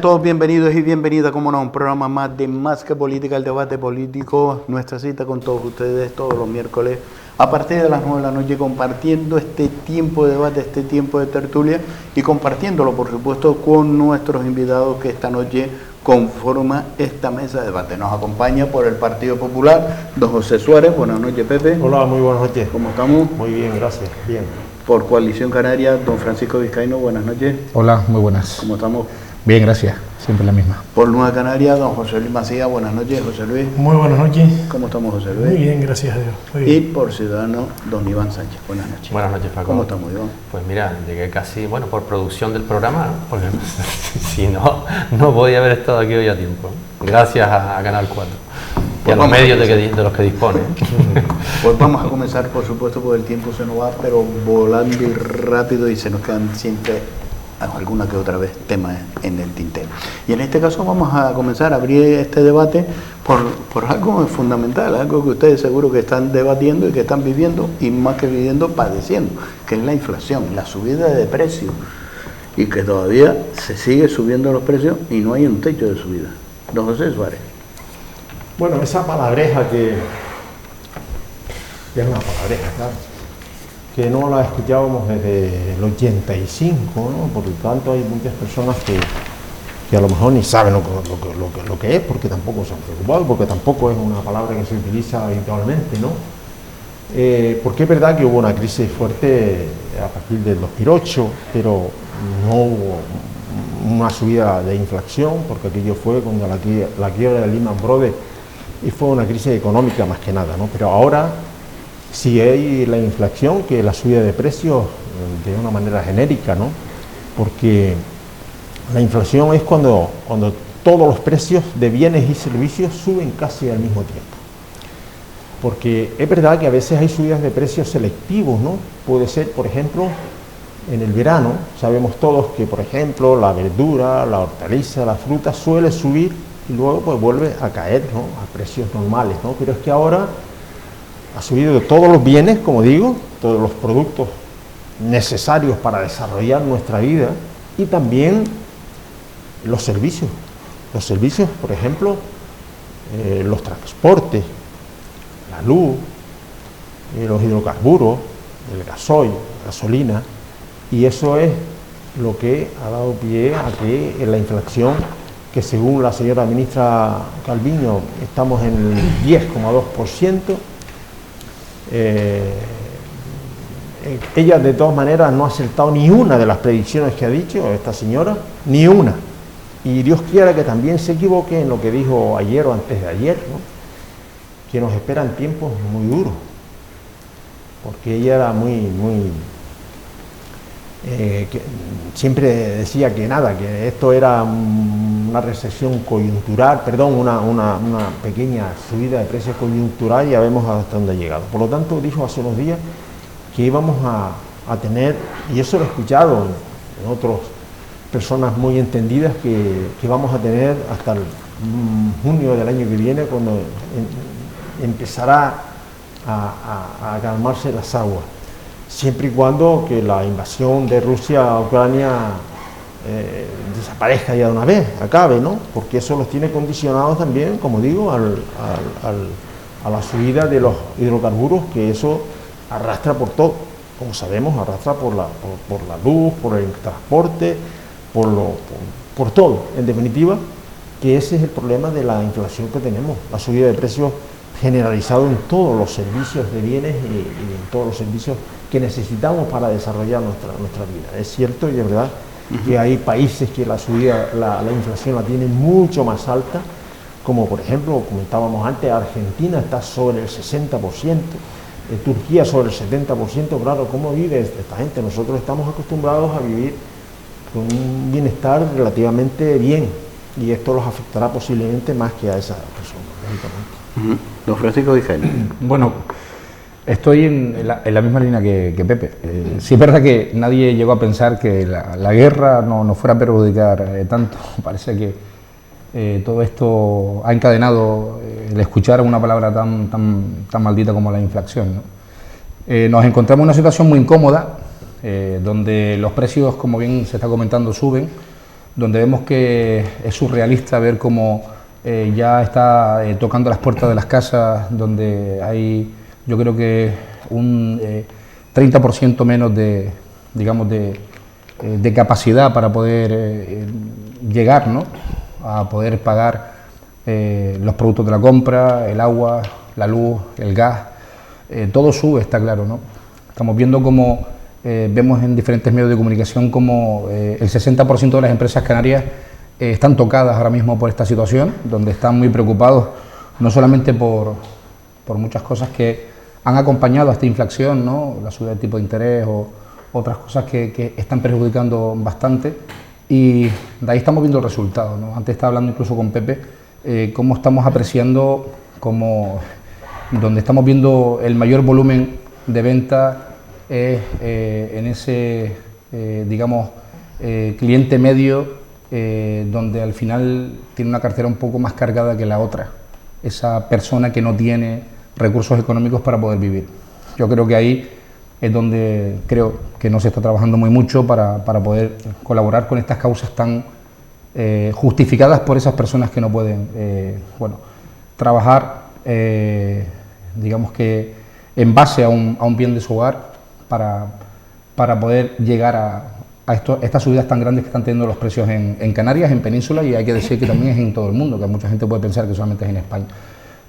Todos bienvenidos y bienvenidas, como no, a un programa más de Más que Política, el debate político, nuestra cita con todos ustedes todos los miércoles a partir de las 9 de la noche, compartiendo este tiempo de debate, este tiempo de tertulia y compartiéndolo, por supuesto, con nuestros invitados que esta noche conforma esta mesa de debate. Nos acompaña por el Partido Popular don José Suárez. Buenas noches, Pepe. Hola, muy buenas noches. ¿Cómo estamos? Muy bien, gracias. Bien. Por Coalición Canaria, don Francisco Vizcaíno. Buenas noches. Hola, muy buenas. ¿Cómo estamos? Bien, gracias. Siempre la misma. Por Nueva Canaria, don José Luis Macías. Buenas noches, José Luis. Muy buenas noches. ¿Cómo estamos, José Luis? Muy bien, gracias a Dios. Muy Y bien. por Ciudadano, don Iván Sánchez. Buenas noches. Buenas noches, Paco. ¿Cómo estamos, Iván? Pues mira, llegué casi, bueno, por producción del programa, porque si no, no podía haber estado aquí hoy a tiempo. Gracias a Canal 4 y a los medios de los que dispone. Pues vamos a comenzar, por supuesto, porque el tiempo se nos va, pero volando y rápido, y se nos quedan siempre alguna que otra vez temas en el tintero. Y en este caso vamos a comenzar a abrir este debate por algo fundamental, algo que ustedes seguro que están debatiendo y que están viviendo, y más que viviendo, padeciendo, que es la inflación, la subida de precios, y que todavía se sigue subiendo los precios y no hay un techo de subida. Don José Suárez. Bueno, esa palabreja que es una palabreja, claro, que no la escuchábamos desde el 85, ¿no? Por lo tanto hay muchas personas que a lo mejor ni saben lo que es, porque tampoco se han preocupado, porque tampoco es una palabra que se utiliza habitualmente, ¿no? Porque es verdad que hubo una crisis fuerte a partir del 2008, pero no hubo una subida de inflación, porque aquello fue cuando la quiebra de Lehman Brothers, y fue una crisis económica más que nada, ¿no? Pero ahora sí hay la inflación, que es la subida de precios de una manera genérica, ¿no? Porque la inflación es cuando todos los precios de bienes y servicios suben casi al mismo tiempo. Porque es verdad que a veces hay subidas de precios selectivos, ¿no? Puede ser, por ejemplo, en el verano, sabemos todos que, por ejemplo, la verdura, la hortaliza, la fruta suele subir y luego pues vuelve a caer, ¿no? A precios normales, ¿no? Pero es que ahora ha subido todos los bienes, como digo, todos los productos necesarios para desarrollar nuestra vida, y también los servicios. Los servicios, por ejemplo, los transportes, la luz, los hidrocarburos, el gasoil, la gasolina, y eso es lo que ha dado pie a que la inflación, que según la señora ministra Calviño estamos en el 10,2%, ella de todas maneras no ha acertado ni una de las predicciones que ha dicho esta señora, ni una, y Dios quiera que también se equivoque en lo que dijo ayer o antes de ayer, ¿no? Que nos esperan tiempos muy duros, porque ella era que siempre decía que nada, que esto era una recesión coyuntural, una pequeña subida de precios coyuntural, y ya vemos hasta dónde ha llegado. Por lo tanto, dijo hace unos días que íbamos a tener, y eso lo he escuchado en otras personas muy entendidas, que vamos a tener hasta el junio del año que viene, cuando empezará a calmarse las aguas, siempre y cuando que la invasión de Rusia a Ucrania desaparezca ya de una vez, acabe, ¿no? Porque eso los tiene condicionados también, como digo, a la subida de los hidrocarburos, que eso arrastra por todo, como sabemos, arrastra por la luz, por el transporte, por todo, en definitiva, que ese es el problema de la inflación que tenemos, la subida de precios generalizado en todos los servicios de bienes y en todos los servicios que necesitamos para desarrollar nuestra vida. Es cierto y es verdad que hay países que la inflación la tienen mucho más alta, como por ejemplo, comentábamos antes, Argentina está sobre el 60%, Turquía sobre el 70%, claro, ¿cómo vive esta gente? Nosotros estamos acostumbrados a vivir con un bienestar relativamente bien, y esto los afectará posiblemente más que a esas personas, lógicamente. Don Francisco Vizcaíno. Bueno, estoy en la misma línea que Pepe. Sí es verdad que nadie llegó a pensar que la guerra no fuera a perjudicar tanto. Parece que todo esto ha encadenado el escuchar una palabra tan maldita como la inflación, ¿no? Nos encontramos en una situación muy incómoda, donde los precios, como bien se está comentando, suben, donde vemos que es surrealista ver cómo ya está tocando las puertas de las casas, donde hay, yo creo que un 30% menos de, digamos, de capacidad para poder llegar, ¿no?, a poder pagar los productos de la compra, el agua, la luz, el gas, todo sube, está claro, ¿no? Estamos viendo cómo vemos en diferentes medios de comunicación como el 60% de las empresas canarias están tocadas ahora mismo por esta situación, donde están muy preocupados, no solamente por muchas cosas que han acompañado a esta inflación, ¿no?, la subida del tipo de interés o otras cosas que están perjudicando bastante, y de ahí estamos viendo el resultado, ¿no? Antes estaba hablando incluso con Pepe, cómo estamos apreciando, donde estamos viendo el mayor volumen de venta en ese, digamos, cliente medio, donde al final tiene una cartera un poco más cargada que la otra, esa persona que no tiene recursos económicos para poder vivir. Yo creo que ahí es donde creo que no se está trabajando muy mucho para poder colaborar con estas causas tan justificadas por esas personas que no pueden trabajar, digamos que en base a un bien de su hogar, para poder llegar a estas subidas tan grandes que están teniendo los precios en Canarias, en Península, y hay que decir que también es en todo el mundo, que mucha gente puede pensar que solamente es en España.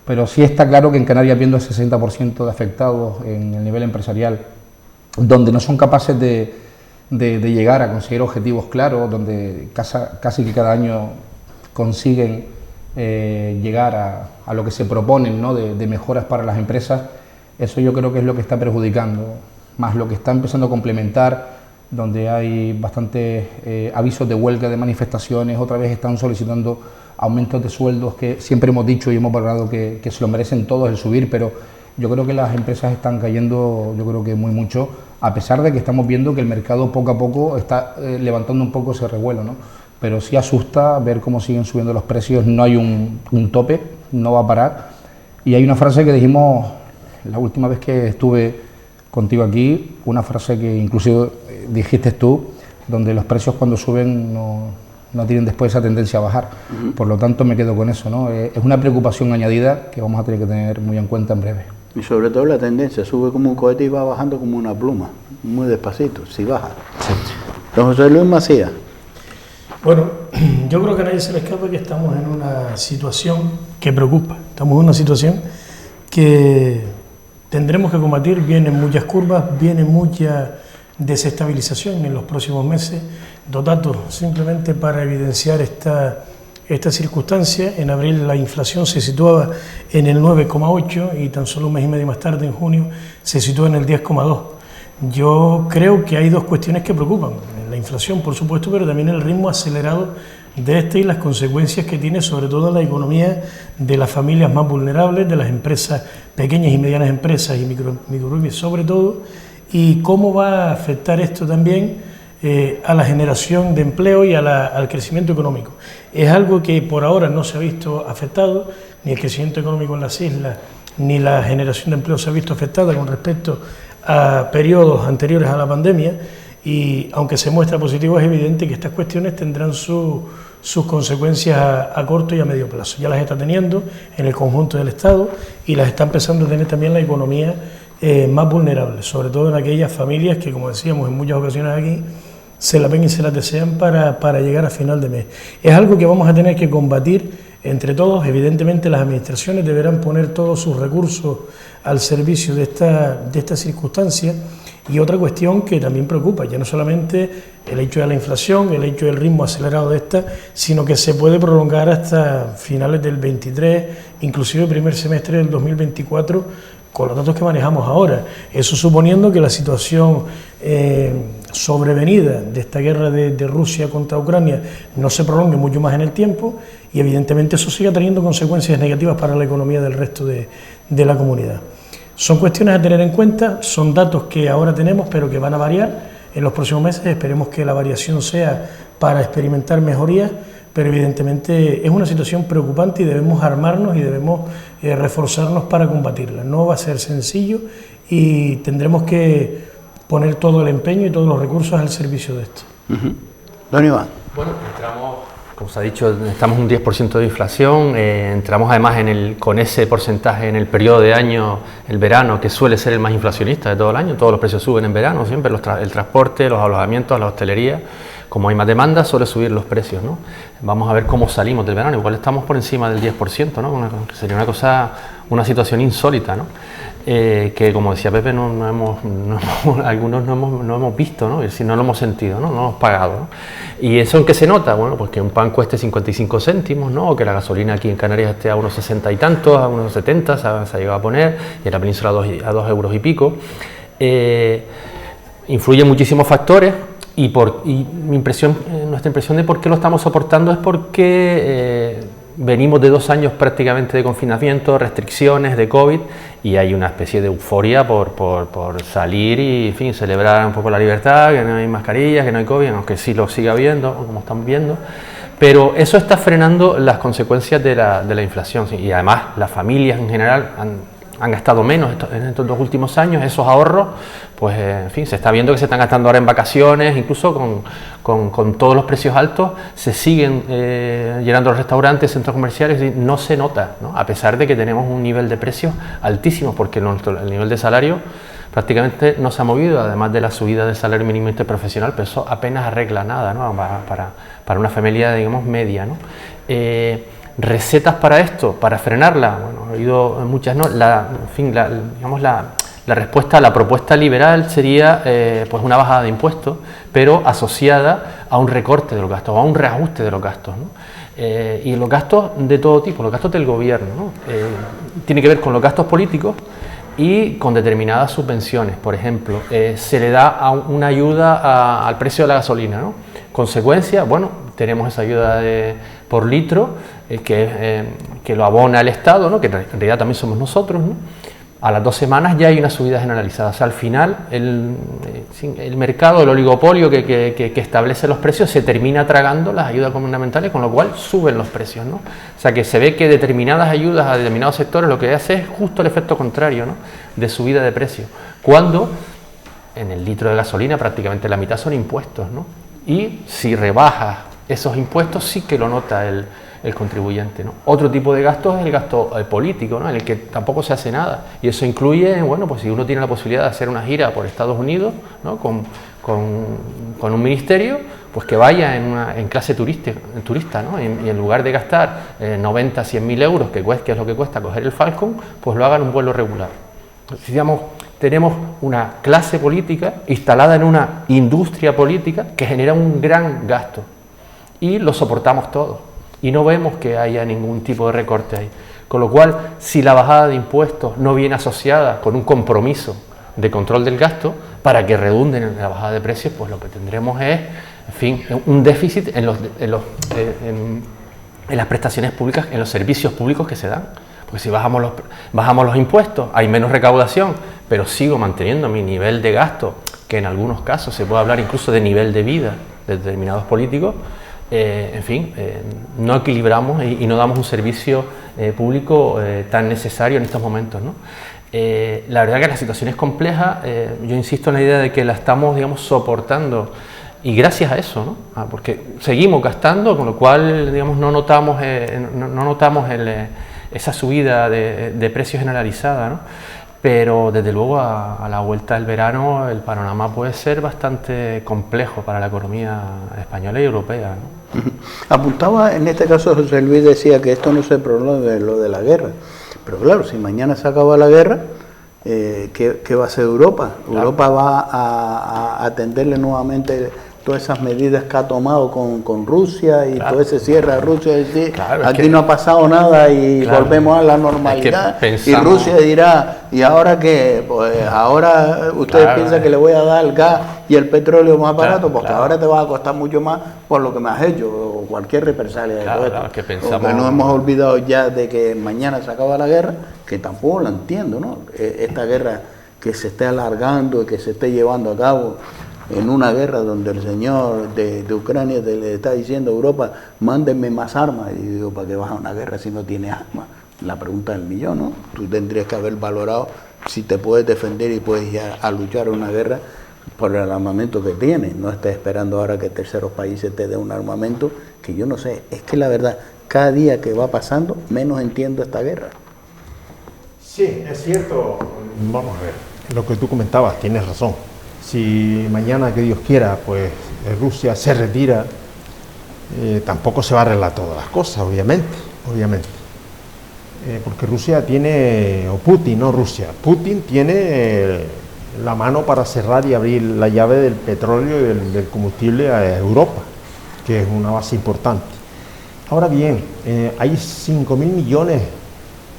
Pero sí está claro que en Canarias, viendo el 60% de afectados en el nivel empresarial, donde no son capaces de llegar a conseguir objetivos claros, donde casi que cada año consiguen llegar a lo que se proponen, ¿no?, de mejoras para las empresas, eso yo creo que es lo que está perjudicando, más lo que está empezando a complementar, donde hay bastantes avisos de huelga, de manifestaciones, otra vez están solicitando aumentos de sueldos que siempre hemos dicho y hemos valorado que se lo merecen todos el subir, pero yo creo que las empresas están cayendo, yo creo que mucho, a pesar de que estamos viendo que el mercado poco a poco está levantando un poco ese revuelo, ¿no? Pero sí asusta ver cómo siguen subiendo los precios, no hay un tope, no va a parar. Y hay una frase que dijimos la última vez que estuve contigo aquí, una frase que inclusive dijiste tú, donde los precios cuando suben no tienen después esa tendencia a bajar. Por lo tanto me quedo con eso, ¿no? Es una preocupación añadida que vamos a tener que tener muy en cuenta en breve. Y sobre todo la tendencia, sube como un cohete y va bajando como una pluma, muy despacito, si baja. Sí. Don José Luis Macías. Bueno, yo creo que a nadie se le escapa que estamos en una situación que preocupa, estamos en una situación que tendremos que combatir, vienen muchas curvas, viene mucha desestabilización en los próximos meses. Dos datos simplemente para evidenciar esta circunstancia. En abril la inflación se situaba en el 9,8 y tan solo un mes y medio más tarde, en junio, se situó en el 10,2. Yo creo que hay dos cuestiones que preocupan. La inflación, por supuesto, pero también el ritmo acelerado de y las consecuencias que tiene sobre todo en la economía de las familias más vulnerables, de las empresas, pequeñas y medianas empresas y micropymes sobre todo, y cómo va a afectar esto también a la generación de empleo y al crecimiento económico. Es algo que por ahora no se ha visto afectado, ni el crecimiento económico en las islas, ni la generación de empleo se ha visto afectada con respecto a periodos anteriores a la pandemia, y aunque se muestra positivo, es evidente que estas cuestiones tendrán sus consecuencias a corto y a medio plazo. Ya las está teniendo en el conjunto del Estado y las está empezando a tener también la economía más vulnerable, sobre todo en aquellas familias que, como decíamos en muchas ocasiones aquí, se la ven y se la desean para llegar a final de mes. Es algo que vamos a tener que combatir entre todos. Evidentemente las administraciones deberán poner todos sus recursos al servicio de esta circunstancia. Y otra cuestión que también preocupa, ya no solamente el hecho de la inflación, el hecho del ritmo acelerado de esta, sino que se puede prolongar hasta finales del 23, inclusive primer semestre del 2024, con los datos que manejamos ahora. Eso suponiendo que la situación sobrevenida de esta guerra de Rusia contra Ucrania no se prolongue mucho más en el tiempo, y evidentemente eso siga teniendo consecuencias negativas para la economía del resto de la comunidad. Son cuestiones a tener en cuenta, son datos que ahora tenemos, pero que van a variar en los próximos meses. Esperemos que la variación sea para experimentar mejorías, pero evidentemente es una situación preocupante y debemos armarnos y debemos reforzarnos para combatirla. No va a ser sencillo y tendremos que poner todo el empeño y todos los recursos al servicio de esto. Don Iván. Bueno, entramos, como se ha dicho, estamos un 10% de inflación, entramos además con ese porcentaje en el periodo de año, el verano, que suele ser el más inflacionista de todo el año, todos los precios suben en verano, siempre el transporte, los alojamientos, la hostelería, como hay más demanda, suele subir los precios, ¿no? Vamos a ver cómo salimos del verano, igual estamos por encima del 10%, ¿no? Sería una situación insólita, ¿no? Que como decía Pepe, algunos no hemos visto, ¿no? Es decir, no lo hemos sentido, ¿no? No hemos pagado, ¿no? ¿Y eso en qué se nota? Bueno, pues que un pan cueste 55 céntimos, ¿no? O que la gasolina aquí en Canarias esté a unos 60 y tantos, a unos 70, se ha llegado a poner, y en la península a 2 euros y pico. Influyen muchísimos factores. Y nuestra impresión de por qué lo estamos soportando es porque venimos de 2 años prácticamente de confinamiento, restricciones, de COVID, y hay una especie de euforia por salir y, en fin, celebrar un poco la libertad, que no hay mascarillas, que no hay COVID, aunque sí lo siga habiendo, como están viendo. Pero eso está frenando las consecuencias de la inflación, y además las familias en general han gastado menos en estos 2 últimos años, esos ahorros, pues en fin, se está viendo que se están gastando ahora en vacaciones, incluso con todos los precios altos, se siguen llenando los restaurantes, centros comerciales, y no se nota, ¿no? A pesar de que tenemos un nivel de precios altísimo, porque el nivel de salario prácticamente no se ha movido, además de la subida del salario mínimo interprofesional, pero eso apenas arregla nada, ¿no? Para una familia, digamos, media, ¿no? ¿Recetas para esto, para frenarla? Bueno, he oído muchas, ¿no? La respuesta a la propuesta liberal sería pues una bajada de impuestos, pero asociada a un recorte de los gastos, a un reajuste de los gastos, ¿no? Y los gastos de todo tipo, los gastos del gobierno, ¿no? Tiene que ver con los gastos políticos y con determinadas subvenciones. Por ejemplo, se le da una ayuda al precio de la gasolina, ¿no? Consecuencia, bueno, tenemos esa ayuda por litro que lo abona el Estado, ¿no? Que en realidad también somos nosotros, ¿no? A las 2 semanas ya hay una subida generalizada. O sea, al final el mercado, el oligopolio que establece los precios se termina tragando las ayudas gubernamentales, con lo cual suben los precios, ¿no? O sea, que se ve que determinadas ayudas a determinados sectores lo que hace es justo el efecto contrario, ¿no? De subida de precios. Cuando en el litro de gasolina prácticamente la mitad son impuestos, ¿no? Y si rebajas esos impuestos sí que lo nota el contribuyente, ¿no? Otro tipo de gasto es el gasto político, ¿no? En el que tampoco se hace nada, y eso incluye, bueno, pues si uno tiene la posibilidad de hacer una gira por Estados Unidos, ¿no? con un ministerio, pues que vaya en clase turista, ¿no? Y en lugar de gastar 90, 100.000 euros, que es lo que cuesta coger el Falcon, pues lo haga en un vuelo regular. Digamos, tenemos una clase política instalada en una industria política que genera un gran gasto, y lo soportamos todos, y no vemos que haya ningún tipo de recorte ahí. Con lo cual, si la bajada de impuestos no viene asociada con un compromiso de control del gasto para que redunden en la bajada de precios, pues lo que tendremos es, en fin, un déficit en las prestaciones públicas, en los servicios públicos que se dan. Porque si bajamos los impuestos, hay menos recaudación, pero sigo manteniendo mi nivel de gasto, que en algunos casos se puede hablar incluso de nivel de vida de determinados políticos. En fin, no equilibramos y no damos un servicio público tan necesario en estos momentos, ¿no? La verdad que la situación es compleja. Yo insisto en la idea de que la estamos, digamos, soportando, y gracias a eso, ¿no? Porque seguimos gastando, con lo cual, digamos, no notamos esa subida de precios generalizada, ¿no? Pero desde luego a la vuelta del verano el panorama puede ser bastante complejo para la economía española y europea, ¿no? Apuntaba, en este caso José Luis decía que esto no es el problema de lo de la guerra, pero claro, si mañana se acaba la guerra, ¿qué va a hacer Europa? Claro. Europa va a atenderle nuevamente todas esas medidas que ha tomado con Rusia y claro, todo ese cierre a Rusia, es decir, claro, aquí no ha pasado nada y claro, volvemos a la normalidad, y Rusia dirá, ¿y ahora qué? Pues ahora ustedes claro, piensan que le voy a dar el gas y el petróleo más barato, porque claro, ahora te va a costar mucho más por lo que me has hecho, o cualquier represalia claro, de todo esto. Porque no hemos olvidado ya de que mañana se acaba la guerra, que tampoco la entiendo, ¿no? Esta guerra que se esté alargando y que se esté llevando a cabo, en una guerra donde el señor de Ucrania le está diciendo a Europa, mándenme más armas. Y digo, ¿para qué vas a una guerra si no tienes armas? La pregunta del millón, ¿no? Tú tendrías que haber valorado si te puedes defender y puedes ir a luchar en una guerra por el armamento que tiene, no está esperando ahora que terceros países te den un armamento que yo no sé, es que la verdad, cada día que va pasando, menos entiendo esta guerra. Sí, es cierto. Vamos a ver, lo que tú comentabas, tienes razón. Si mañana, que Dios quiera, pues Rusia se retira, tampoco se va a arreglar todas las cosas, obviamente. Porque Rusia tiene, o Putin, no Rusia, Putin tiene la mano para cerrar y abrir la llave del petróleo y del combustible a Europa, que es una base importante. Ahora bien, hay 5.000 millones,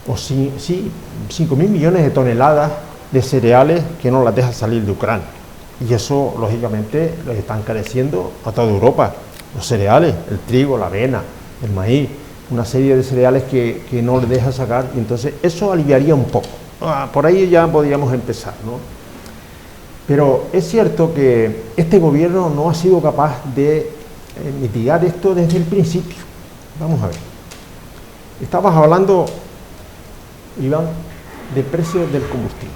o 5.000 millones de toneladas de cereales que no las deja salir de Ucrania. Y eso, lógicamente, los están careciendo a toda Europa. Los cereales, el trigo, la avena, el maíz, una serie de cereales que no les deja sacar. Y entonces, eso aliviaría un poco. Por ahí ya podríamos empezar, ¿no? Pero es cierto que este gobierno no ha sido capaz de mitigar esto desde el principio. Vamos a ver. Estabas hablando, Iván, del precio del combustible.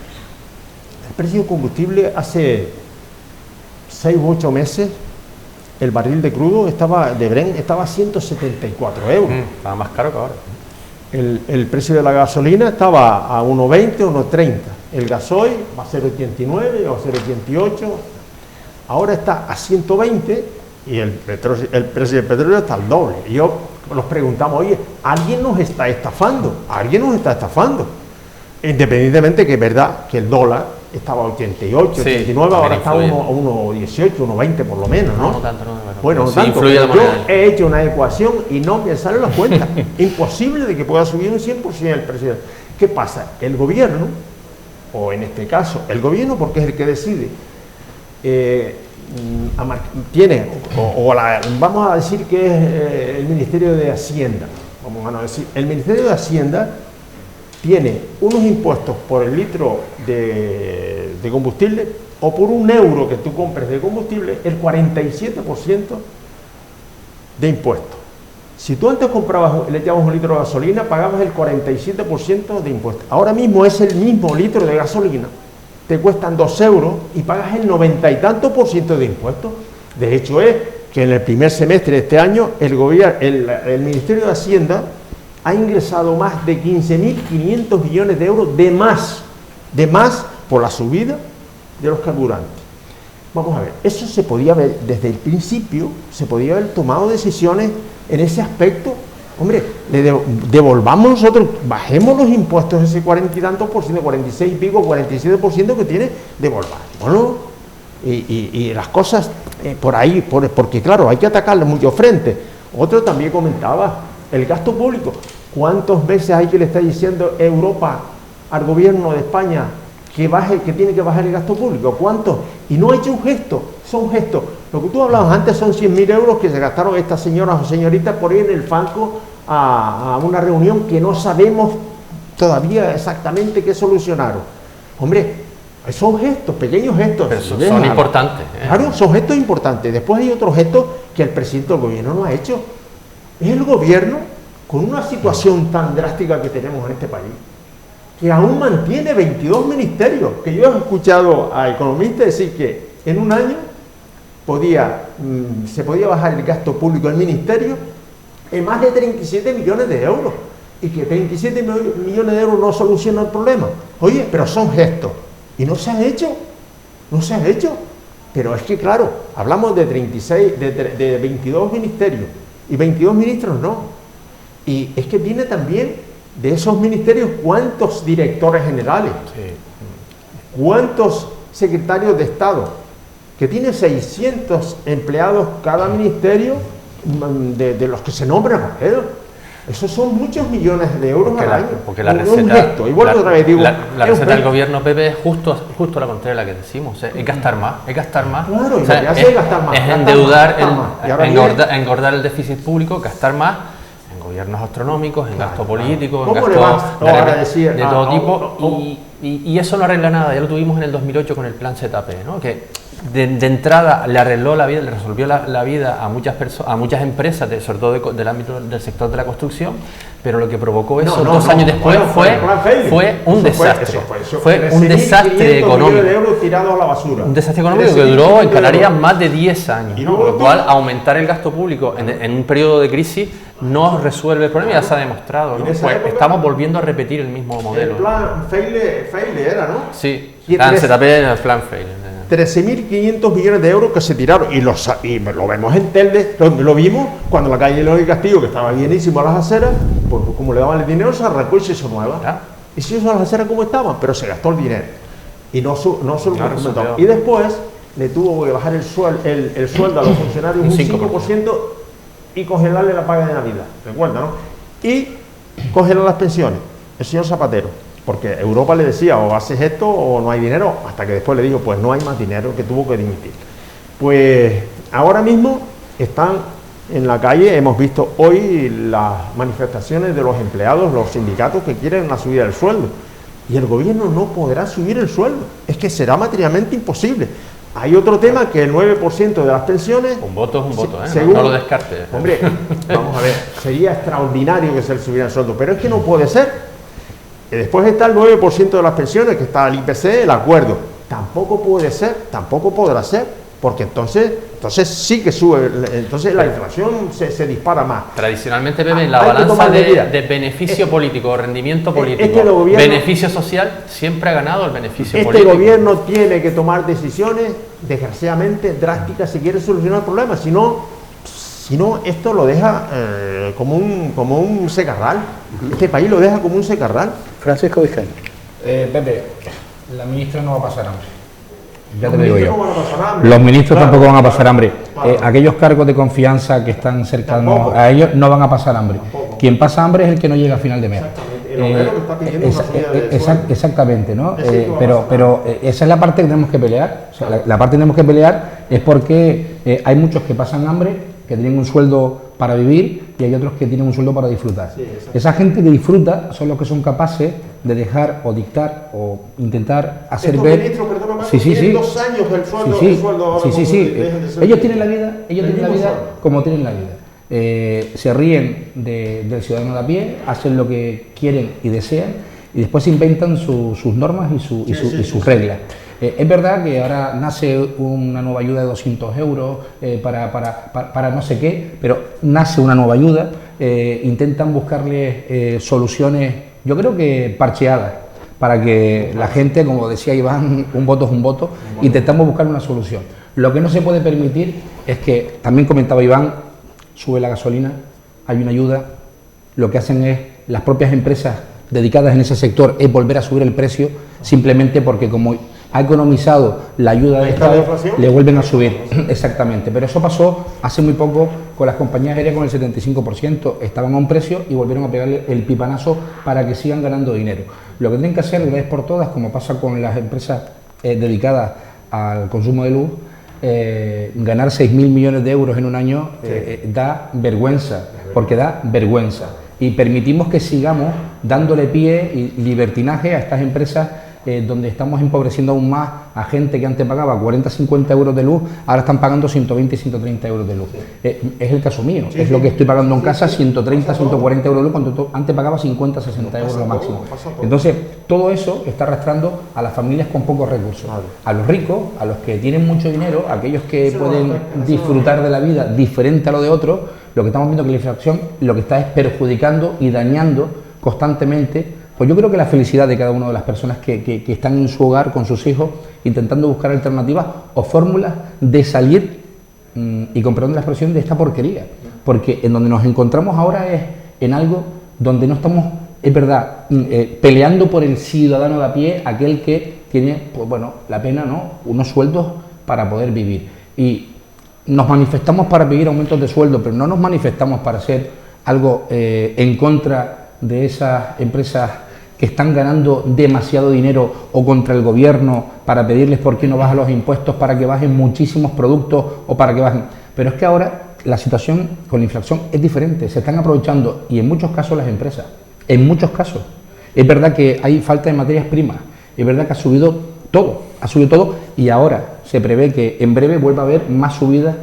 El precio del combustible hace 6 u 8 meses, el barril de crudo de Brent estaba a 174 euros. Estaba más caro que ahora. El precio de la gasolina estaba a 1,20, 1,30. El gasoil va a 0,89 o 0,88. Ahora está a 120 y el precio del petróleo está al doble. Y yo nos preguntamos, oye, ¿alguien nos está estafando? ¿Alguien nos está estafando? Independientemente que es verdad que el dólar estaba a 88, 89, ahora está a 1,18, 1,20 por lo menos, ¿no? No tanto, no. Bueno, no tanto, pero yo he hecho una ecuación y no me sale la cuenta. Imposible de que pueda subir un 100% el precio. ¿Qué pasa? El gobierno, o en este caso, el gobierno, porque es el que decide, tiene, vamos a decir que es el Ministerio de Hacienda, vamos a decir, el Ministerio de Hacienda tiene unos impuestos por el litro de combustible, o por €1 que tú compres de combustible, el 47% de impuestos. Si tú antes comprabas, le echabas un litro de gasolina, pagabas el 47% de impuestos. Ahora mismo es el mismo litro de gasolina, te cuestan €2 y pagas el 90 y tanto % de impuestos. De hecho es que en el primer semestre de este año el Ministerio de Hacienda ha ingresado más de 15.500 millones de euros de más por la subida de los carburantes. Vamos a ver, eso se podía ver desde el principio, se podía haber tomado decisiones en ese aspecto. Hombre, devolvamos nosotros, bajemos los impuestos ese 40 y tantos por ciento, 46 y pico, 47% que tiene, devolvámoslo. Y las cosas por ahí, porque claro, hay que atacarle muchos frentes. Otro también comentaba, el gasto público. ¿Cuántas veces hay que le está diciendo Europa al gobierno de España que tiene que bajar el gasto público? ¿Cuántos? Y no ha hecho un gesto, son gestos. Lo que tú hablabas antes son 100.000 euros que se gastaron estas señoras o señoritas por ir en el banco a una reunión que no sabemos todavía exactamente qué solucionaron. Hombre, son gestos, pequeños gestos. Pero son importantes. Claro, son gestos importantes. Después hay otros gestos que el presidente del gobierno no ha hecho. Es el gobierno, con una situación tan drástica que tenemos en este país, que aún mantiene 22 ministerios, que yo he escuchado a economistas decir que en un año se podía bajar el gasto público del ministerio en más de 37 millones de euros, y que 37 millones de euros no solucionan el problema. Oye, pero son gestos, y no se ha hecho, pero es que claro, hablamos de 22 ministerios, y 22 ministros no. Y es que viene también de esos ministerios cuántos directores generales, cuántos secretarios de Estado, que tiene 600 empleados cada ministerio de los que se nombran. Esos son muchos millones de euros al año. Porque la receta, la receta del gobierno, Pepe, es justo la contraria de la que decimos. Es gastar más. Claro, o sea, es gastar más. Es endeudar, engordar el déficit público, gastar más en gobiernos astronómicos, en gasto político, en gasto de todo tipo. Y eso no arregla nada. Ya lo tuvimos en el 2008 con el plan ZP, ¿no? Que de entrada le arregló la vida, le resolvió la vida a muchas personas, a muchas empresas, sobre todo del ámbito del sector de la construcción, pero lo que provocó eso 2 años después fue un desastre. Fue un desastre económico. De euros tirados a la basura. Un desastre económico que duró en Canarias más de 10 años, ¿no? Con lo cual aumentar el gasto público en un periodo de crisis no resuelve el problema, ya se ha demostrado, ¿no? Pues estamos volviendo a repetir el mismo modelo. El plan Feile era, ¿no? Sí, Y se tapé en el plan Feile. 13.500 millones de euros que se tiraron, y lo vemos en Telde, lo vimos cuando la calle León y Castillo, que estaba bienísimo a las aceras, pues como le daban el dinero, se arrancó y se hizo nueva. ¿Ya? Y se hizo las aceras como estaban, pero se gastó el dinero. Y no se lo comentó. resolvió. Y después le tuvo que bajar el sueldo a los funcionarios un 5% y congelarle la paga de Navidad. ¿Recuerda, no? Y congelar las pensiones. El señor Zapatero. Porque Europa le decía, o haces esto o no hay dinero, hasta que después le dijo, pues no hay más dinero, que tuvo que dimitir. Pues ahora mismo están en la calle, hemos visto hoy las manifestaciones de los empleados, los sindicatos que quieren una subida del sueldo. Y el gobierno no podrá subir el sueldo, es que será materialmente imposible. Hay otro tema, que el 9% de las pensiones... Un voto es un voto, ¿eh? Según, no lo descartes. Hombre, vamos a ver, sería extraordinario que se le subiera el sueldo, pero es que no puede ser. Después está el 9% de las pensiones, que está el IPC, el acuerdo. Tampoco puede ser, tampoco podrá ser, porque entonces sí que sube, entonces la inflación se dispara más. Tradicionalmente, Pepe, la balanza de beneficio político, rendimiento político, beneficio social, siempre ha ganado el beneficio político. Este gobierno tiene que tomar decisiones, desgraciadamente, drásticas, si quiere solucionar el problema, si no, esto lo deja como un secarral. Este país lo deja como un secarral. Francisco Vizcaíno. Pepe, la ministra no va a pasar hambre. Ya te Los lo digo ministros yo. no van a pasar hambre. Los ministros Claro. tampoco van a pasar hambre. Claro. Aquellos cargos de confianza que están cercanos Tampoco. a ellos no van a pasar hambre. Tampoco. Quien pasa hambre es el que no llega a final de mes. Exactamente. El obrero que está pidiendo una subida de sueldo. Exactamente, ¿no? Ese que va a Pero esa es la parte que tenemos que pelear. O sea, la parte que tenemos que pelear es porque hay muchos que pasan hambre, que tienen un sueldo para vivir, y hay otros que tienen un sueldo para disfrutar. Sí, esa gente que disfruta son los que son capaces de dejar o dictar o intentar hacer Estos ver. ministros, perdona, Sí, sí, tienen sí. 2 años el sueldo, Sí, sí. el sueldo ahora Sí, sí, como sí. dejen de ser- Ellos tienen la vida, mismo sueldo. como tienen la vida. Se ríen del ciudadano de a pie, hacen lo que quieren y desean, y después inventan sus normas y sus reglas. Es verdad que ahora nace una nueva ayuda de 200 euros para no sé qué, pero nace una nueva ayuda, intentan buscarle soluciones, yo creo que parcheadas, para que la gente, como decía Iván, un voto es un voto, intentamos buscar una solución. Lo que no se puede permitir es que, también comentaba Iván, sube la gasolina, hay una ayuda, lo que hacen es, las propias empresas dedicadas en ese sector, es volver a subir el precio, simplemente porque como ha economizado la ayuda de Ahí está la Estado, inflación. le vuelven a subir. Exactamente, pero eso pasó hace muy poco con las compañías aéreas con el 75%, estaban a un precio y volvieron a pegarle el pipanazo para que sigan ganando dinero. Lo que tienen que hacer de una vez por todas, como pasa con las empresas dedicadas al consumo de luz, ganar 6.000 millones de euros en un año da vergüenza, porque da vergüenza. Y permitimos que sigamos dándole pie y libertinaje a estas empresas donde estamos empobreciendo aún más a gente que antes pagaba 40-50 euros de luz, ahora están pagando 120 y 130 euros de luz. Es el caso mío, es lo que estoy pagando en casa, 130, 140 euros de luz, cuando antes pagaba 50, 60 euros lo máximo. Entonces, todo eso está arrastrando a las familias con pocos recursos. A los ricos, a los que tienen mucho dinero, a aquellos que pueden disfrutar de la vida diferente a lo de otros, lo que estamos viendo es que la inflación lo que está es perjudicando y dañando constantemente. Pues yo creo que la felicidad de cada una de las personas que están en su hogar con sus hijos, intentando buscar alternativas o fórmulas de salir, y con perdón de la expresión, de esta porquería. Porque en donde nos encontramos ahora es en algo donde no estamos, es verdad, peleando por el ciudadano de a pie, aquel que tiene, pues bueno, la pena, ¿no?, unos sueldos para poder vivir. Y nos manifestamos para pedir aumentos de sueldo, pero no nos manifestamos para hacer algo en contra de esas empresas que están ganando demasiado dinero, o contra el gobierno para pedirles por qué no bajan los impuestos para que bajen muchísimos productos o para que bajen. Pero es que ahora la situación con la inflación es diferente, se están aprovechando, y en muchos casos las empresas, en muchos casos. Es verdad que hay falta de materias primas, es verdad que ha subido todo, ha subido todo, y ahora se prevé que en breve vuelva a haber más subidas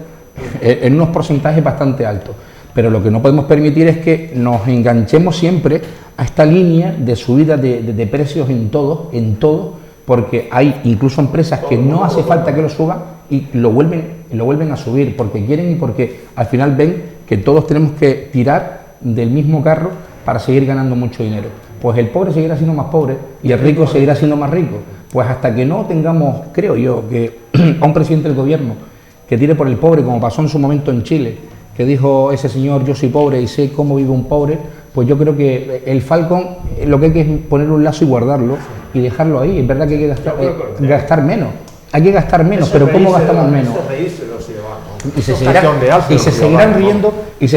en unos porcentajes bastante altos. Pero lo que no podemos permitir es que nos enganchemos siempre a esta línea de subida de precios en todo, porque hay incluso empresas que no hace falta que lo suban y lo vuelven a subir porque quieren y porque al final ven que todos tenemos que tirar del mismo carro para seguir ganando mucho dinero. Pues el pobre seguirá siendo más pobre y el rico seguirá siendo más rico. Pues hasta que no tengamos, creo yo, que a un presidente del gobierno que tire por el pobre, como pasó en su momento en Chile, que dijo ese señor: yo soy pobre y sé cómo vive un pobre, pues yo creo que el Falcon lo que hay que es poner un lazo y guardarlo y dejarlo ahí. Es verdad que hay que gastar menos, hay que gastar menos, pero ¿cómo gastamos menos? Y se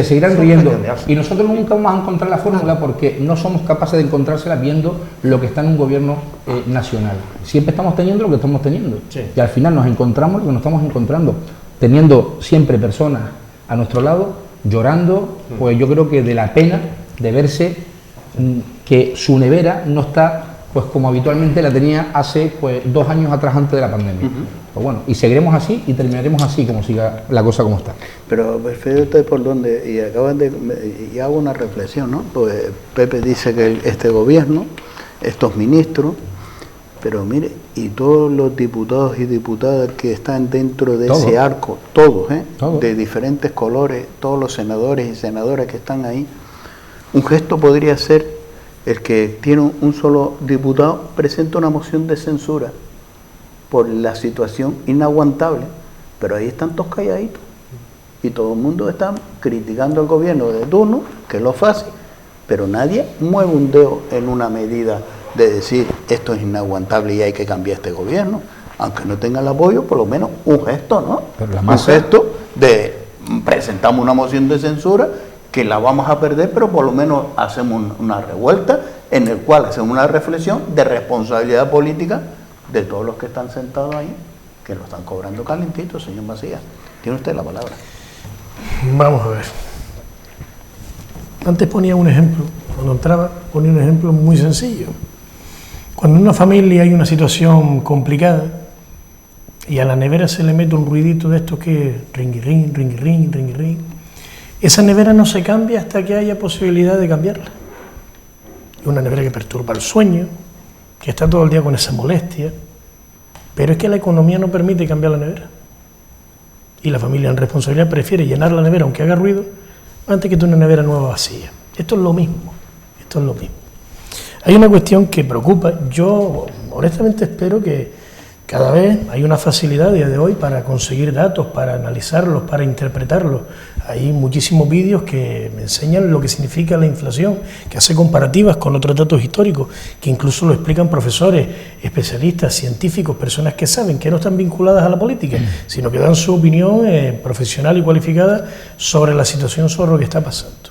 seguirán riendo, y nosotros nunca vamos a encontrar la fórmula porque no somos capaces de encontrársela viendo lo que está en un gobierno nacional. Siempre estamos teniendo lo que estamos teniendo, y al final nos encontramos lo que nos estamos encontrando, teniendo siempre personas a nuestro lado llorando, pues yo creo que de la pena de verse que su nevera no está pues como habitualmente la tenía hace 2 años atrás, antes de la pandemia. Pues bueno, y seguiremos así y terminaremos así como siga la cosa como está. Pero fíjate por dónde, y hago una reflexión, ¿no? Pues Pepe dice que este gobierno, estos ministros, pero mire, y todos los diputados y diputadas que están dentro de ese arco, todos, de diferentes colores, todos los senadores y senadoras que están ahí, un gesto podría ser el que tiene un solo diputado presenta una moción de censura por la situación inaguantable, pero ahí están todos calladitos y todo el mundo está criticando al gobierno de turno, que es lo fácil, pero nadie mueve un dedo en una medida de decir esto es inaguantable y hay que cambiar este gobierno, aunque no tenga el apoyo, por lo menos un gesto, ¿no? Pero la masa... Un gesto de presentamos una moción de censura que la vamos a perder, pero por lo menos hacemos una revuelta en el cual hacemos una reflexión de responsabilidad política de todos los que están sentados ahí, que lo están cobrando calentito, señor Macías. Tiene usted la palabra. Vamos a ver. Antes ponía un ejemplo, cuando entraba ponía un ejemplo muy sencillo. Cuando en una familia hay una situación complicada y a la nevera se le mete un ruidito de esto que ring, ring, ring, ring, ring, ring, esa nevera no se cambia hasta que haya posibilidad de cambiarla. Es una nevera que perturba el sueño, que está todo el día con esa molestia, pero es que la economía no permite cambiar la nevera. Y la familia en responsabilidad prefiere llenar la nevera aunque haga ruido antes que tener una nevera nueva vacía. Esto es lo mismo, esto es lo mismo. Hay una cuestión que preocupa. Yo honestamente espero que cada vez hay una facilidad a día de hoy para conseguir datos, para analizarlos, para interpretarlos. Hay muchísimos vídeos que me enseñan lo que significa la inflación, que hace comparativas con otros datos históricos, que incluso lo explican profesores, especialistas, científicos, personas que saben, que no están vinculadas a la política, sino que dan su opinión profesional y cualificada sobre la situación, sobre lo que está pasando.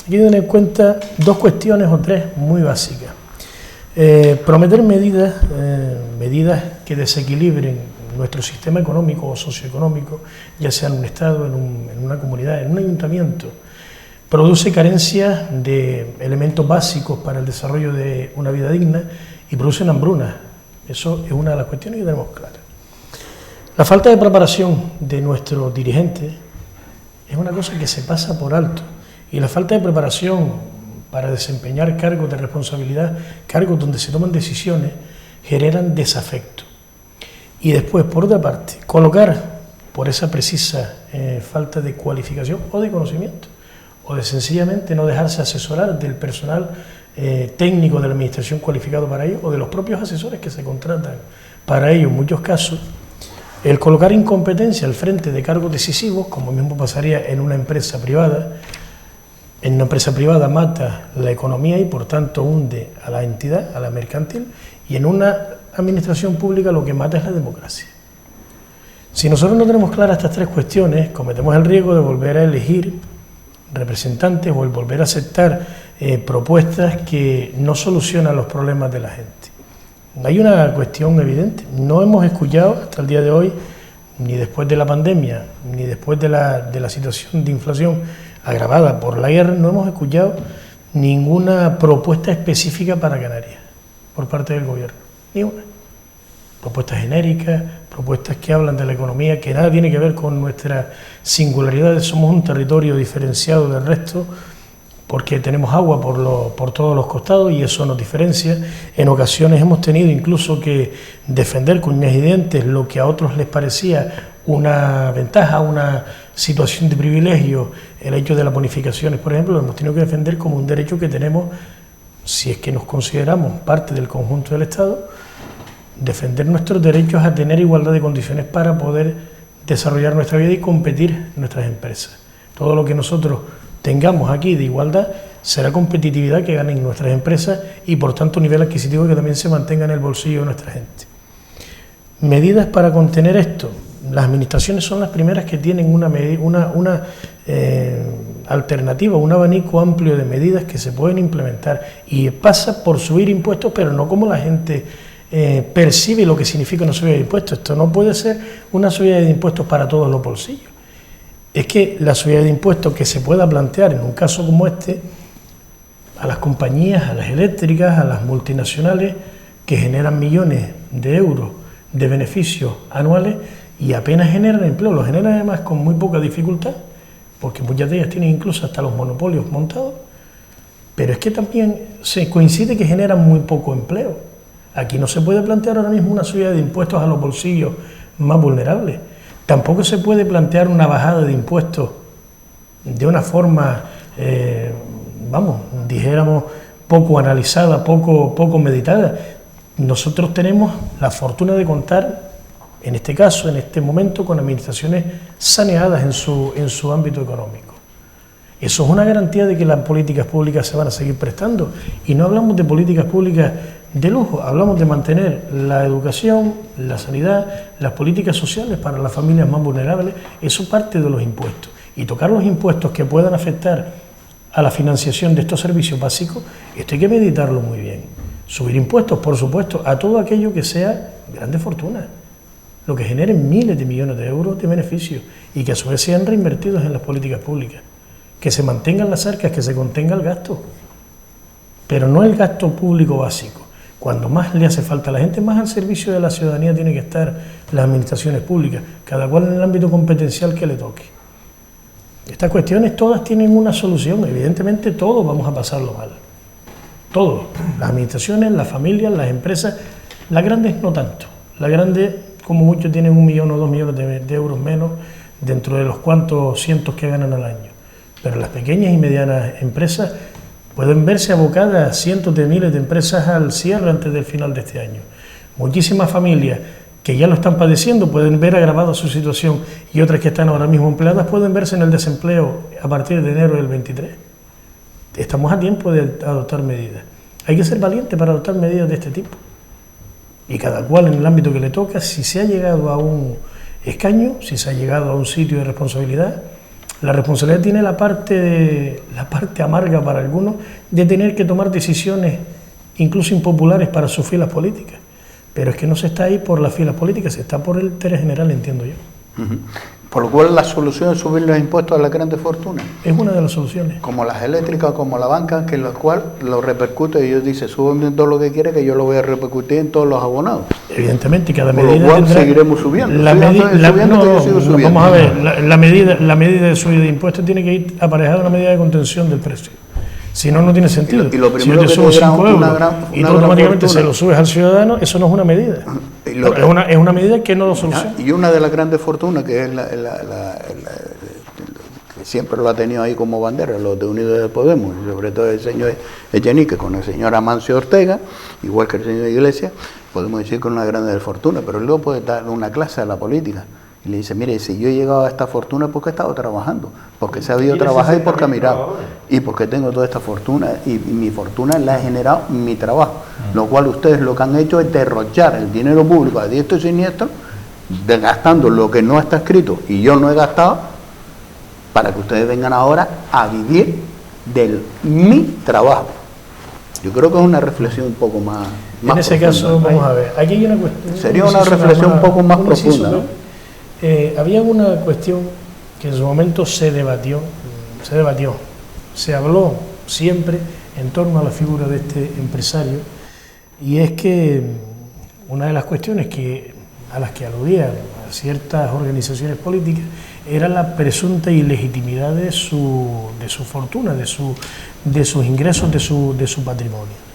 Hay que tener en cuenta 2 cuestiones o 3 muy básicas. Prometer medidas que desequilibren nuestro sistema económico o socioeconómico, ya sea en un Estado, en una comunidad, en un ayuntamiento, produce carencias de elementos básicos para el desarrollo de una vida digna y producen hambrunas. Eso es una de las cuestiones que tenemos claras. La falta de preparación de nuestros dirigentes es una cosa que se pasa por alto, y la falta de preparación para desempeñar cargos de responsabilidad, cargos donde se toman decisiones, generan desafecto. Y después, por otra parte, colocar por esa precisa falta de cualificación o de conocimiento, o de sencillamente no dejarse asesorar del personal técnico de la administración cualificado para ello, o de los propios asesores que se contratan para ello. En muchos casos, el colocar incompetencia al frente de cargos decisivos, como mismo pasaría en una empresa privada, en una empresa privada mata la economía y por tanto hunde a la entidad, a la mercantil, y en una administración pública lo que mata es la democracia. Si nosotros no tenemos claras estas 3 cuestiones, cometemos el riesgo de volver a elegir representantes o el volver a aceptar propuestas que no solucionan los problemas de la gente. Hay una cuestión evidente, no hemos escuchado hasta el día de hoy, ni después de la pandemia, ni después de la situación de inflación agravada por la guerra, no hemos escuchado ninguna propuesta específica para Canarias por parte del gobierno, ni una. propuestas genéricas, propuestas que hablan de la economía, que nada tiene que ver con nuestras singularidades. Somos un territorio diferenciado del resto porque tenemos agua por todos los costados y eso nos diferencia. En ocasiones hemos tenido incluso que defender con uñas y dientes lo que a otros les parecía una ventaja, una situación de privilegio, el hecho de las bonificaciones, por ejemplo, lo hemos tenido que defender como un derecho que tenemos, si es que nos consideramos parte del conjunto del Estado, defender nuestros derechos a tener igualdad de condiciones para poder desarrollar nuestra vida y competir en nuestras empresas. Todo lo que nosotros tengamos aquí de igualdad será competitividad que ganen nuestras empresas y por tanto nivel adquisitivo que también se mantenga en el bolsillo de nuestra gente. Medidas para contener esto. Las administraciones son las primeras que tienen una alternativa, un abanico amplio de medidas que se pueden implementar y pasa por subir impuestos, pero no como la gente percibe lo que significa una subida de impuestos. Esto no puede ser una subida de impuestos para todos los bolsillos. Es que la subida de impuestos que se pueda plantear en un caso como este a las compañías, a las eléctricas, a las multinacionales que generan millones de euros de beneficios anuales y apenas generan empleo, lo generan además con muy poca dificultad, porque muchas de ellas tienen incluso hasta los monopolios montados, pero es que también se coincide que generan muy poco empleo. Aquí no se puede plantear ahora mismo una subida de impuestos a los bolsillos más vulnerables. Tampoco se puede plantear una bajada de impuestos de una forma, dijéramos, poco analizada, poco meditada. Nosotros tenemos la fortuna de contar, en este caso, en este momento, con administraciones saneadas en su ámbito económico. Eso es una garantía de que las políticas públicas se van a seguir prestando. Y no hablamos de políticas públicas de lujo, hablamos de mantener la educación, la sanidad, las políticas sociales para las familias más vulnerables. Eso parte de los impuestos. Y tocar los impuestos que puedan afectar a la financiación de estos servicios básicos, esto hay que meditarlo muy bien. Subir impuestos, por supuesto, a todo aquello que sea grande fortuna, lo que genere miles de millones de euros de beneficios y que a su vez sean reinvertidos en las políticas públicas, que se mantengan las arcas, que se contenga el gasto, pero no el gasto público básico. Cuando más le hace falta a la gente, más al servicio de la ciudadanía tiene que estar las administraciones públicas, cada cual en el ámbito competencial que le toque. Estas cuestiones todas tienen una solución, evidentemente todos vamos a pasarlo mal. Todos, las administraciones, las familias, las empresas, las grandes no tanto. Las grandes, como muchos, tienen 1 millón o 2 millones de euros menos dentro de los cuantos cientos que ganan al año. Pero las pequeñas y medianas empresas pueden verse abocadas cientos de miles de empresas al cierre antes del final de este año. Muchísimas familias que ya lo están padeciendo pueden ver agravada su situación y otras que están ahora mismo empleadas pueden verse en el desempleo a partir de enero del 23. Estamos a tiempo de adoptar medidas. Hay que ser valiente para adoptar medidas de este tipo. Y cada cual en el ámbito que le toca, si se ha llegado a un escaño, si se ha llegado a un sitio de responsabilidad, la responsabilidad tiene la parte amarga para algunos de tener que tomar decisiones incluso impopulares para sus filas políticas. Pero es que no se está ahí por las filas políticas, se está por el interés general, entiendo yo. Por lo cual la solución es subir los impuestos a las grandes fortunas. Es una de las soluciones. Como las eléctricas, como la banca, que lo cual lo repercute y ellos dicen, suben todo lo que quiere, que yo lo voy a repercutir en todos los abonados. Evidentemente, cada por medida lo cual tendrá, seguiremos subiendo. Vamos a ver, la medida de subida de impuestos tiene que ir aparejada a una medida de contención del precio. Si no, no tiene sentido. Y lo si yo primero te que subo te dirán 5 euros y tú automáticamente se lo subes al ciudadano, eso no es una medida. Es una medida que no lo soluciona. Y una de las grandes fortunas, que es que siempre lo ha tenido ahí como bandera, los de Unidos de Podemos, sobre todo el señor Echenique, con el señor Amancio Ortega, igual que el señor Iglesias, podemos decir con una grande fortuna, pero luego puede dar una clase a la política. Y le dice, mire, si yo he llegado a esta fortuna es porque he estado trabajando, porque he sabido trabajar y porque he mirado, y porque tengo toda esta fortuna, y mi fortuna la he generado mi trabajo, lo cual ustedes lo que han hecho es derrochar el dinero público a diestro y siniestro, gastando lo que no está escrito y yo no he gastado, para que ustedes vengan ahora a vivir de mi trabajo. Yo creo que es una reflexión un poco más en ese profunda. caso, vamos a ver, aquí hay una cuestión. Sería una reflexión un poco más profunda, ¿no? Había una cuestión que en su momento se debatió, se habló siempre en torno a la figura de este empresario, y es que una de las cuestiones a las que aludían a ciertas organizaciones políticas era la presunta ilegitimidad de su fortuna, de sus ingresos, de su patrimonio.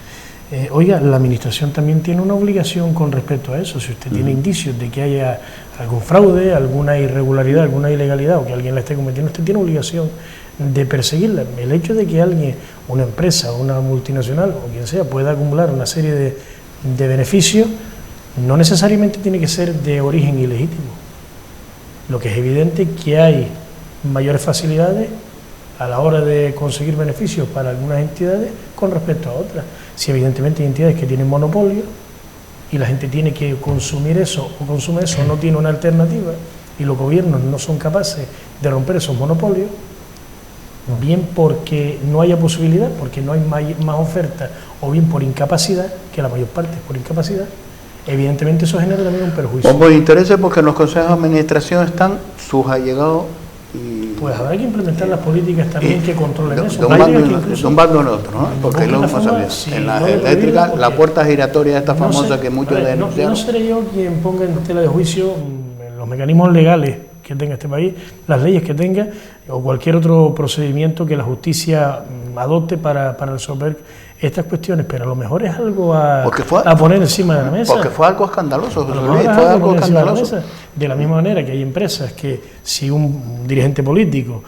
Oiga, la Administración también tiene una obligación con respecto a eso. Si usted tiene indicios de que haya algún fraude, alguna irregularidad, alguna ilegalidad o que alguien la esté cometiendo, usted tiene obligación de perseguirla. El hecho de que alguien, una empresa, una multinacional o quien sea, pueda acumular una serie de beneficios, no necesariamente tiene que ser de origen ilegítimo. Lo que es evidente es que hay mayores facilidades a la hora de conseguir beneficios para algunas entidades con respecto a otras. Si evidentemente hay entidades que tienen monopolio y la gente tiene que consumir eso o consume eso, no tiene una alternativa y los gobiernos no son capaces de romper esos monopolios, bien porque no haya posibilidad, porque no hay más oferta, o bien por incapacidad, que la mayor parte es por incapacidad, evidentemente eso genera también un perjuicio. O por intereses, porque en los consejos de administración están sus allegados y... Pues habrá que implementar las políticas también que controlen eso. De un bando en otro, ¿no? Porque es lo que sabía. En la eléctrica, la puerta giratoria esta famosa que muchos denunciaron. No seré yo quien ponga en tela de juicio los mecanismos legales que tenga este país, las leyes que tenga, o cualquier otro procedimiento que la justicia adopte para resolver estas cuestiones, pero a lo mejor es algo a poner encima de la mesa. Porque fue algo escandaloso, José Luis, fue algo escandaloso. De la misma manera que hay empresas que si un dirigente político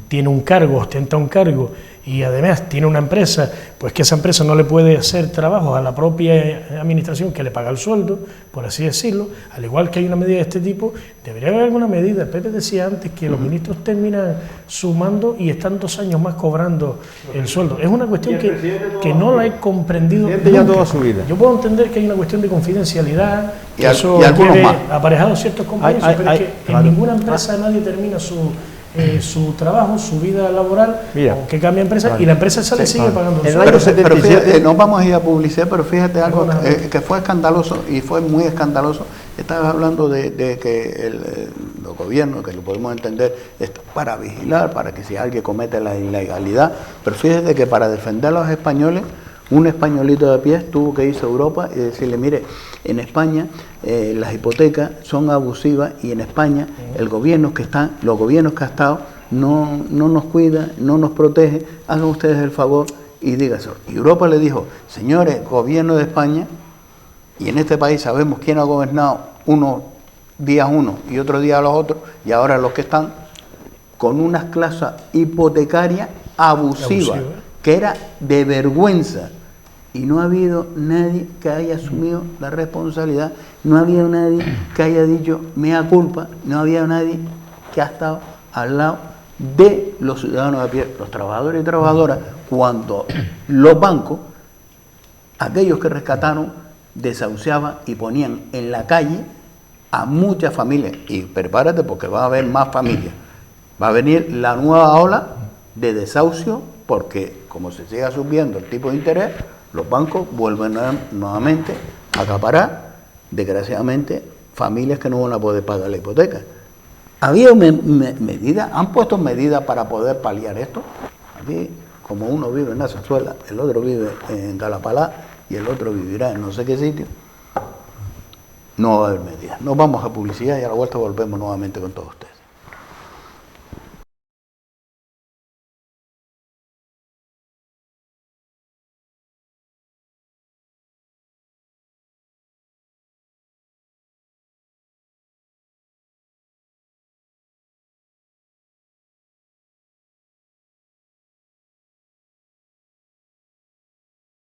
tiene un cargo, ostenta un cargo y además tiene una empresa, pues que esa empresa no le puede hacer trabajos a la propia administración que le paga el sueldo, por así decirlo, al igual que hay una medida de este tipo, debería haber alguna medida. Pepe decía antes que los ministros terminan sumando y están 2 años más cobrando el sueldo. Es una cuestión que no la he comprendido ya toda su vida. Yo puedo entender que hay una cuestión de confidencialidad, y eso tiene aparejado ciertos compromisos, pero es que en ninguna empresa nadie termina su trabajo, su vida laboral, aunque cambia empresa, y la empresa sale y sigue pagando el sueldo. Pero fíjate, no vamos a ir a publicidad, pero fíjate algo que fue escandaloso y fue muy escandaloso. Estabas hablando de que los gobiernos, que lo podemos entender, es para vigilar, para que si alguien comete la ilegalidad, pero fíjate que para defender a los españoles, un españolito de pie tuvo que irse a Europa y decirle, mire, en España las hipotecas son abusivas y en España los gobiernos que ha estado no nos cuida, no nos protege, hagan ustedes el favor y díganse. Y Europa le dijo, señores, gobierno de España, y en este país sabemos quién ha gobernado unos días uno y otros días los otros, y ahora los que están con unas clases hipotecarias abusivas, que era de vergüenza, y no ha habido nadie que haya asumido la responsabilidad, no ha habido nadie que haya dicho mea culpa, no ha habido nadie que ha estado al lado de los ciudadanos de a pie, los trabajadores y trabajadoras, cuando los bancos, aquellos que rescataron, desahuciaban y ponían en la calle a muchas familias. Y prepárate porque va a haber más familias, va a venir la nueva ola de desahucio, porque como se siga subiendo el tipo de interés, los bancos vuelven nuevamente a acaparar, desgraciadamente, familias que no van a poder pagar la hipoteca. ¿Había medidas? ¿Han puesto medidas para poder paliar esto? Aquí, como uno vive en la Zarzuela, el otro vive en Calapalá y el otro vivirá en no sé qué sitio, no va a haber medidas. Nos vamos a publicidad y a la vuelta volvemos nuevamente con todos ustedes.